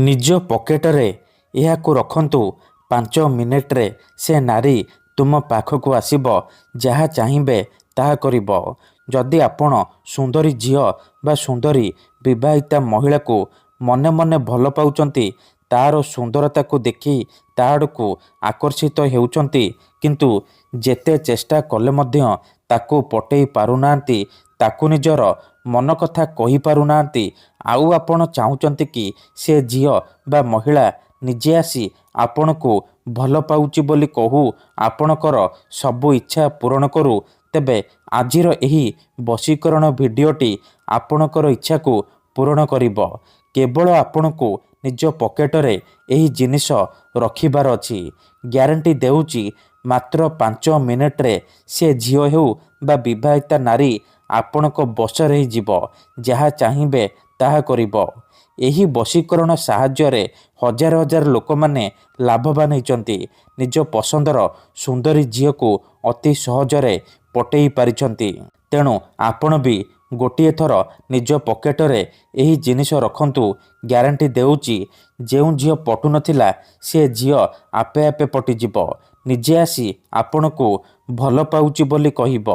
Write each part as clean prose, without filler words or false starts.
ନିଜ ପକେଟରେ ଏହାକୁ ରଖନ୍ତୁ। 5 ମିନିଟରେ ସେ ନାରୀ ତୁମ ପାଖକୁ ଆସିବ। ଯାହା ଚାହିଁବେ ତାହା କରିବ। ଯଦି ଆପଣ ସୁନ୍ଦରୀ ଝିଅ ବା ସୁନ୍ଦରୀ ବିବାହିତା ମହିଳାକୁ ମନେ ମନେ ଭଲ ପାଉଛନ୍ତି, ତାର ସୁନ୍ଦରତାକୁ ଦେଖି ତା ଆଡ଼କୁ ଆକର୍ଷିତ ହେଉଛନ୍ତି, କିନ୍ତୁ ଯେତେ ଚେଷ୍ଟା କଲେ ମଧ୍ୟ ତାକୁ ପଟେଇ ପାରୁନାହାନ୍ତି, ତାକୁ ନିଜର ମନ କଥା କହିପାରୁନାହାନ୍ତି, ଆଉ ଆପଣ ଚାହୁଁଛନ୍ତି କି ସେ ଝିଅ ବା ମହିଳା ନିଜେ ଆସି ଆପଣଙ୍କୁ ଭଲ ପାଉଛି ବୋଲି କହୁ, ଆପଣଙ୍କର ସବୁ ଇଚ୍ଛା ପୂରଣ କରୁ, ତେବେ ଆଜିର ଏହି ବଶୀକରଣ ଭିଡ଼ିଓଟି ଆପଣଙ୍କର ଇଚ୍ଛାକୁ ପୂରଣ କରିବ। କେବଳ ଆପଣଙ୍କୁ ନିଜ ପକେଟରେ ଏହି ଜିନିଷ ରଖିବାର ଅଛି। ଗ୍ୟାରେଣ୍ଟି ଦେଉଛି, ମାତ୍ର 5 ମିନିଟରେ ସେ ଝିଅ ହେଉ ବା ବିବାହିତା ନାରୀ ଆପଣଙ୍କ ବଶରେ ହେଇଯିବ। ଯାହା ଚାହିଁବେ ତାହା କରିବ। ଏହି ବଶୀକରଣ ସାହାଯ୍ୟରେ ହଜାର ହଜାର ଲୋକମାନେ ଲାଭବାନ ହେଇଛନ୍ତି। ନିଜ ପସନ୍ଦର ସୁନ୍ଦରୀ ଝିଅକୁ ଅତି ସହଜରେ ପଟେଇ ପାରିଛନ୍ତି। ତେଣୁ ଆପଣ ବି ଗୋଟିଏ ଥର ନିଜ ପକେଟରେ ଏହି ଜିନିଷ ରଖନ୍ତୁ। ଗ୍ୟାରେଣ୍ଟି ଦେଉଛି, ଯେଉଁ ଝିଅ ପଟୁନଥିଲା ସେ ଝିଅ ଆପେ ଆପେ ପଟିଯିବ। ନିଜେ ଆସି ଆପଣଙ୍କୁ ଭଲ ପାଉଛି ବୋଲି କହିବ।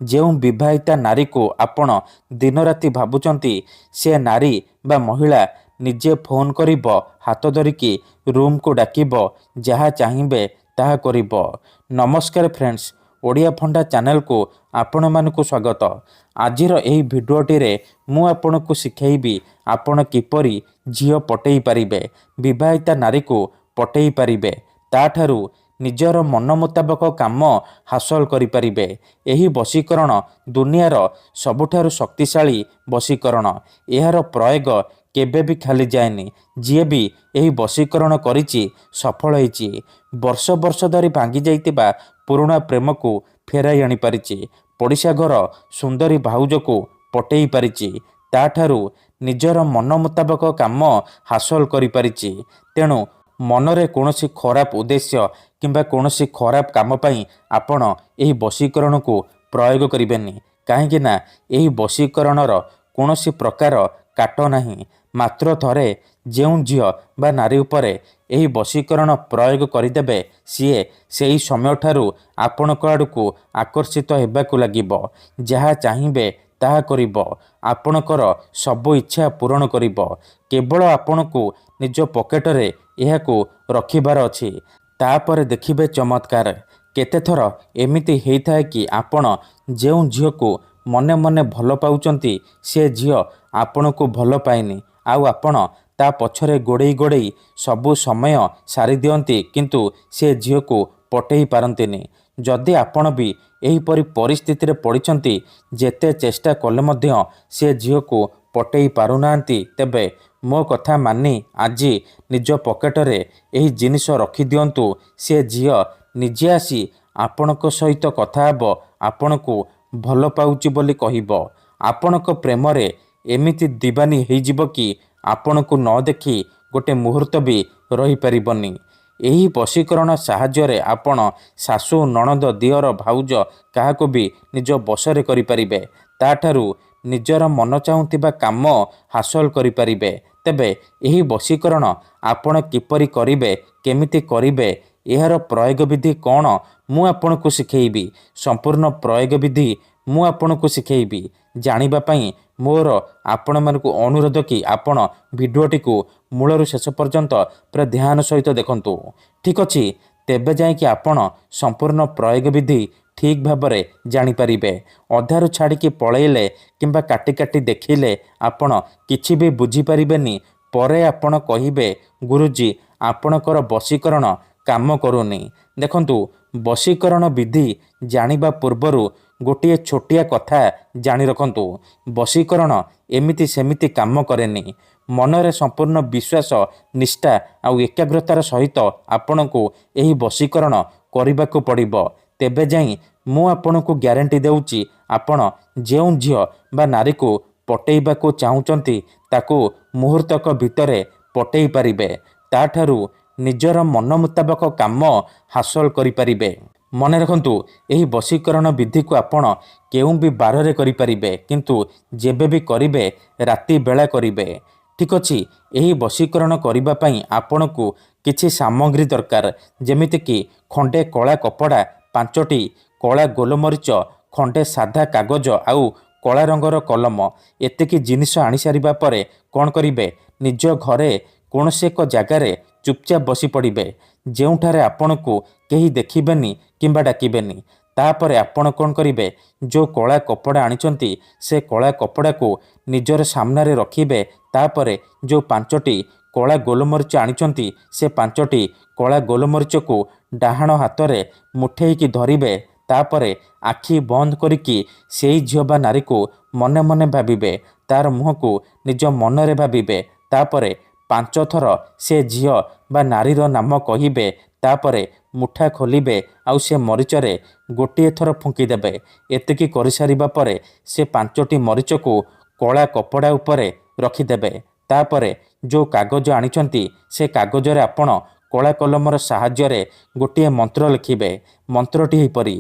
ଯେଉଁ ବିବାହିତା ନାରୀକୁ ଆପଣ ଦିନରାତି ଭାବୁଛନ୍ତି, ସେ ନାରୀ ବା ମହିଳା ନିଜେ ଫୋନ୍ କରିବ, ହାତ ଧରିକି ରୁମ୍କୁ ଡାକିବ, ଯାହା ଚାହିଁବେ ତାହା କରିବ। ନମସ୍କାର ଫ୍ରେଣ୍ଡସ୍, ଓଡ଼ିଆ ଫଣ୍ଡା ଚ୍ୟାନେଲକୁ ଆପଣମାନଙ୍କୁ ସ୍ୱାଗତ। ଆଜିର ଏହି ଭିଡ଼ିଓଟିରେ ମୁଁ ଆପଣଙ୍କୁ ଶିଖେଇବି ଆପଣ କିପରି ଝିଅ ପଟେଇ ପାରିବେ, ବିବାହିତା ନାରୀକୁ ପଟେଇ ପାରିବେ, ତାଠାରୁ ନିଜର ମନ ମୁତାବକ କାମ ହାସଲ କରିପାରିବେ। ଏହି ବଶୀକରଣ ଦୁନିଆର ସବୁଠାରୁ ଶକ୍ତିଶାଳୀ ବଶୀକରଣ। ଏହାର ପ୍ରୟୋଗ କେବେ ବି ଖାଲି ଯାଏନି। ଯିଏ ବି ଏହି ବଶୀକରଣ କରିଛି ସଫଳ ହେଇଛି। ବର୍ଷ ବର୍ଷ ଧରି ଭାଙ୍ଗି ଯାଇଥିବା ପୁରୁଣା ପ୍ରେମକୁ ଫେରାଇ ଆଣିପାରିଛି। ପଡ଼ିଶା ଘର ସୁନ୍ଦରୀ ଭାଉଜକୁ ପଟେଇ ପାରିଛି। ତାଠାରୁ ନିଜର ମନ ମୁତାବକ କାମ ହାସଲ କରିପାରିଛି। ତେଣୁ ମନରେ କୌଣସି ଖରାପ ଉଦ୍ଦେଶ୍ୟ କିମ୍ବା କୌଣସି ଖରାପ କାମ ପାଇଁ ଆପଣ ଏହି ବଶୀକରଣକୁ ପ୍ରୟୋଗ କରିବେନି। କାହିଁକି ନା ଏହି ବଶୀକରଣର କୌଣସି ପ୍ରକାର କାଟ ନାହିଁ। ମାତ୍ର ଥରେ ଯେଉଁ ଝିଅ ବା ନାରୀ ଉପରେ ଏହି ବଶୀକରଣ ପ୍ରୟୋଗ କରିଦେବେ, ସିଏ ସେହି ସମୟଠାରୁ ଆପଣଙ୍କ ଆଡ଼କୁ ଆକର୍ଷିତ ହେବାକୁ ଲାଗିବ। ଯାହା ଚାହିଁବେ ତାହା କରିବ। ଆପଣଙ୍କର ସବୁ ଇଚ୍ଛା ପୂରଣ କରିବ। କେବଳ ଆପଣଙ୍କୁ ନିଜ ପକେଟରେ ଏହାକୁ ରଖିବାର ଅଛି। ତାପରେ ଦେଖିବେ ଚମତ୍କାର। କେତେଥର ଏମିତି ହେଇଥାଏ କି ଆପଣ ଯେଉଁ ଝିଅକୁ ମନେ ମନେ ଭଲ ପାଉଛନ୍ତି, ସେ ଝିଅ ଆପଣଙ୍କୁ ଭଲ ପାଏନି, ଆଉ ଆପଣ ତା ପଛରେ ଗୋଡ଼େଇ ଗୋଡ଼େଇ ସବୁ ସମୟ ସାରିଦିଅନ୍ତି, କିନ୍ତୁ ସେ ଝିଅକୁ ପଟେଇ ପାରନ୍ତିନି। ଯଦି ଆପଣ ବି ଏହିପରି ପରିସ୍ଥିତିରେ ପଡ଼ିଛନ୍ତି, ଯେତେ ଚେଷ୍ଟା କଲେ ମଧ୍ୟ ସେ ଝିଅକୁ ପଟେଇ ପାରୁନାହାନ୍ତି, ତେବେ ମୋ କଥା ମାନି ଆଜି ନିଜ ପକେଟରେ ଏହି ଜିନିଷ ରଖିଦିଅନ୍ତୁ। ସେ ଝିଅ ନିଜେ ଆସି ଆପଣଙ୍କ ସହିତ କଥା ହେବ, ଆପଣଙ୍କୁ ଭଲ ପାଉଛି ବୋଲି କହିବ। ଆପଣଙ୍କ ପ୍ରେମରେ ଏମିତି ଦିବାନୀ ହେଇଯିବ କି ଆପଣଙ୍କୁ ନ ଦେଖି ଗୋଟେ ମୁହୂର୍ତ୍ତ ବି ରହିପାରିବନି। ଏହି ବଶୀକରଣ ସାହାଯ୍ୟରେ ଆପଣ ଶାଶୁ, ନଣନ୍ଦ, ଦିଅର, ଭାଉଜ କାହାକୁ ବି ନିଜ ବଶରେ କରିପାରିବେ। ତାଠାରୁ ନିଜର ମନ ଚାହୁଁଥିବା କାମ ହାସଲ କରିପାରିବେ। ତେବେ ଏହି ବଶୀକରଣ ଆପଣ କିପରି କରିବେ, କେମିତି କରିବେ, ଏହାର ପ୍ରୟୋଗ ବିଧି କ'ଣ, ମୁଁ ଆପଣଙ୍କୁ ଶିଖେଇବି। ସମ୍ପୂର୍ଣ୍ଣ ପ୍ରୟୋଗ ବିଧି ମୁଁ ଆପଣଙ୍କୁ ଶିଖେଇବି। ଜାଣିବା ପାଇଁ ମୋର ଆପଣମାନଙ୍କୁ ଅନୁରୋଧ କି ଆପଣ ଭିଡ଼ିଓଟିକୁ ମୂଳରୁ ଶେଷ ପର୍ଯ୍ୟନ୍ତ ପୁରା ଧ୍ୟାନ ସହିତ ଦେଖନ୍ତୁ। ଠିକ୍ ଅଛି, ତେବେ ଯାଇକି ଆପଣ ସମ୍ପୂର୍ଣ୍ଣ ପ୍ରୟୋଗ ବିଧି ଠିକ୍ ଭାବରେ ଜାଣିପାରିବେ। ଅଧାରୁ ଛାଡ଼ିକି ପଳେଇଲେ କିମ୍ବା କାଟି କାଟି ଦେଖିଲେ ଆପଣ କିଛି ବି ବୁଝିପାରିବେନି। ପରେ ଆପଣ କହିବେ, ଗୁରୁଜୀ ଆପଣଙ୍କର ବଶୀକରଣ କାମ କରୁନି। ଦେଖନ୍ତୁ, ବଶୀକରଣ ବିଧି ଜାଣିବା ପୂର୍ବରୁ ଗୋଟିଏ ଛୋଟିଆ କଥା ଜାଣି ରଖନ୍ତୁ। ବଶୀକରଣ ଏମିତି ସେମିତି କାମ କରେନି। ମନରେ ସମ୍ପୂର୍ଣ୍ଣ ବିଶ୍ୱାସ, ନିଷ୍ଠା ଆଉ ଏକାଗ୍ରତାର ସହିତ ଆପଣଙ୍କୁ ଏହି ବଶୀକରଣ କରିବାକୁ ପଡ଼ିବ। ତେବେ ଯାଇ ମୁଁ ଆପଣଙ୍କୁ ଗ୍ୟାରେଣ୍ଟି ଦେଉଛି, ଆପଣ ଯେଉଁ ଝିଅ ବା ନାରୀକୁ ପଟେଇବାକୁ ଚାହୁଁଛନ୍ତି, ତାକୁ ମୁହୂର୍ତ୍ତକ ଭିତରେ ପଟେଇ ପାରିବେ। ତାଠାରୁ ନିଜର ମନ ମୁତାବକ କାମ ହାସଲ କରିପାରିବେ। ମନେ ରଖନ୍ତୁ, ଏହି ବଶୀକରଣ ବିଧିକୁ ଆପଣ କେଉଁ ବି ବାରରେ କରିପାରିବେ, କିନ୍ତୁ ଯେବେ ବି କରିବେ ରାତି ବେଳା କରିବେ। ଠିକ୍ ଅଛି। ଏହି ବଶୀକରଣ କରିବା ପାଇଁ ଆପଣଙ୍କୁ କିଛି ସାମଗ୍ରୀ ଦରକାର, ଯେମିତିକି ଖଣ୍ଡେ କଳା କପଡ଼ା, 5ଟି କଳା ଗୋଲମରିଚ, ଖଣ୍ଡେ ସାଧା କାଗଜ ଆଉ କଳା ରଙ୍ଗର କଲମ। ଏତିକି ଜିନିଷ ଆଣିସାରିବା ପରେ କ'ଣ କରିବେ, ନିଜ ଘରେ କୌଣସି ଏକ ଜାଗାରେ ଚୁପଚାପ ବସି ପଡ଼ିବେ, ଯେଉଁଠାରେ ଆପଣଙ୍କୁ କେହି ଦେଖିବେନି କିମ୍ବା ଡାକିବେନି। ତାପରେ ଆପଣ କ'ଣ କରିବେ, ଯେଉଁ କଳା କପଡ଼ା ଆଣିଛନ୍ତି ସେ କଳା କପଡ଼ାକୁ ନିଜର ସାମ୍ନାରେ ରଖିବେ। ତାପରେ ଯେଉଁ 5ଟି କଳା ଗୋଲମରିଚ ଆଣିଛନ୍ତି ସେ 5ଟି କଳା ଗୋଲମରିଚକୁ ଡାହାଣ ହାତରେ ମୁଠେଇକି ଧରିବେ। ତାପରେ ଆଖି ବନ୍ଦ କରିକି ସେଇ ଝିଅ ବା ନାରୀକୁ ମନେ ମନେ ଭାବିବେ, ତାର ମୁହଁକୁ ନିଜ ମନରେ ଭାବିବେ। ତାପରେ 5 ଥର ସେ ଝିଅ ବା ନାରୀର ନାମ କହିବେ। ତାପରେ ମୁଠା ଖୋଲିବେ ଆଉ ସେ ମରିଚରେ ଗୋଟିଏ ଥର ଫୁଙ୍କିଦେବେ। ଏତିକି କରିସାରିବା ପରେ ସେ 5ଟି ମରିଚକୁ କଳା କପଡ଼ା ଉପରେ ରଖିଦେବେ। ତାପରେ ଯେଉଁ କାଗଜ ଆଣିଛନ୍ତି ସେ କାଗଜରେ ଆପଣ କଳା କଲମର ସାହାଯ୍ୟରେ ଗୋଟିଏ ମନ୍ତ୍ର ଲେଖିବେ। ମନ୍ତ୍ରଟି ଏହିପରି: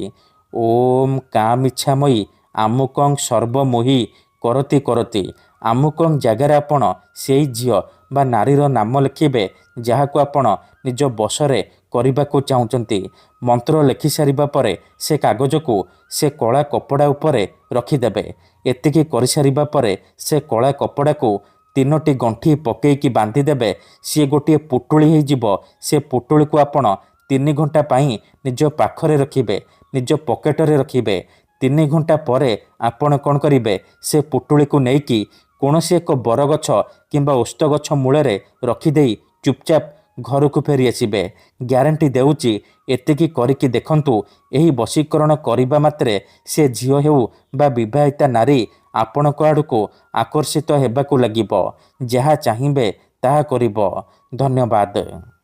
ଓମ୍ କାମିଚ୍ଛାମୟୀ ଆମୁକଂ ସର୍ବମୋହି କରତି କରତି। ଆମୁକଂ ଜାଗାରେ ଆପଣ ସେଇ ଝିଅ ବା ନାରୀର ନାମ ଲେଖିବେ ଯାହାକୁ ଆପଣ ନିଜ ବଶରେ କରିବାକୁ ଚାହୁଁଛନ୍ତି। ମନ୍ତ୍ର ଲେଖିସାରିବା ପରେ ସେ କାଗଜକୁ ସେ କଳା କପଡ଼ା ଉପରେ ରଖିଦେବେ। ଏତିକି କରିସାରିବା ପରେ ସେ କଳା କପଡ଼ାକୁ 3ଟି ଗଣ୍ଠି ପକେଇକି ବାନ୍ଧିଦେବେ। ସିଏ ଗୋଟିଏ ପୁଟୁଳି ହେଇଯିବ। ସେ ପୁଟୁଳିକୁ ଆପଣ 3 ଘଣ୍ଟା ପାଇଁ ନିଜ ପାଖରେ ରଖିବେ, ନିଜ ପକେଟରେ ରଖିବେ। 3 ଘଣ୍ଟା ପରେ ଆପଣ କ'ଣ କରିବେ, ସେ ପୁଟୁଳିକୁ ନେଇକି କୌଣସି ଏକ ବରଗଛ କିମ୍ବା ଓସ୍ତ ଗଛ ମୂଳରେ ରଖିଦେଇ ଚୁପଚାପ ଘରକୁ ଫେରି ଆସିବେ। ଗ୍ୟାରେଣ୍ଟି ଦେଉଛି, ଏତିକି କରିକି ଦେଖନ୍ତୁ। ଏହି ବଶୀକରଣ କରିବା ମାତ୍ରେ ସେ ଝିଅ ହେଉ ବା ବିବାହିତା ନାରୀ ଆପଣଙ୍କ ଆଡ଼କୁ ଆକର୍ଷିତ ହେବାକୁ ଲାଗିବ। ଯାହା ଚାହିଁବେ ତାହା କରିବ। ଧନ୍ୟବାଦ।